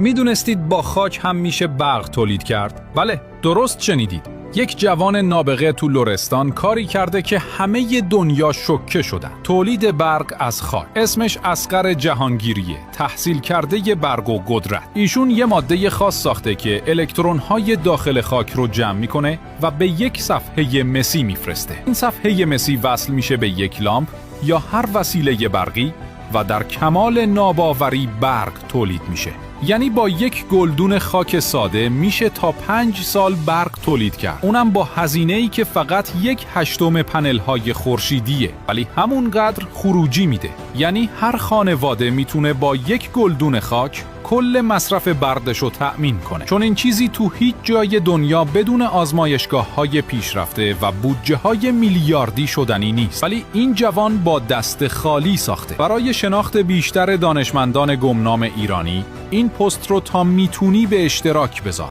میدونستید با خاک هم میشه برق تولید کرد؟ بله، درست شنیدید. یک جوان نابغه تو لرستان کاری کرده که همه دنیا شوکه شدن. تولید برق از خاک. اسمش اصغر جهانگیریه، تحصیل کرده برق و قدرت. ایشون یه ماده خاص ساخته که الکترون‌های داخل خاک رو جمع میکنه و به یک صفحه مسی میفرسته. این صفحه مسی وصل میشه به یک لامپ یا هر وسیله برقی و در کمال ناباوری برق تولید میشه. یعنی با یک گلدون خاک ساده میشه تا 5 سال برق تولید کرد. اونم با هزینه‌ای که فقط 1/8 پنل‌های خورشیدیه، ولی همونقدر خروجی میده. یعنی هر خانواده میتونه با یک گلدون خاک کل مصرف برقش رو تأمین کنه. چون این چیزی تو هیچ جای دنیا بدون آزمایشگاه‌های پیشرفته و بودجه‌های میلیاردی شدنی نیست. ولی این جوان با دست خالی ساخته. برای شناخت بیشتر دانشمندان گمنام ایرانی این پست رو تا میتونی به اشتراک بذار.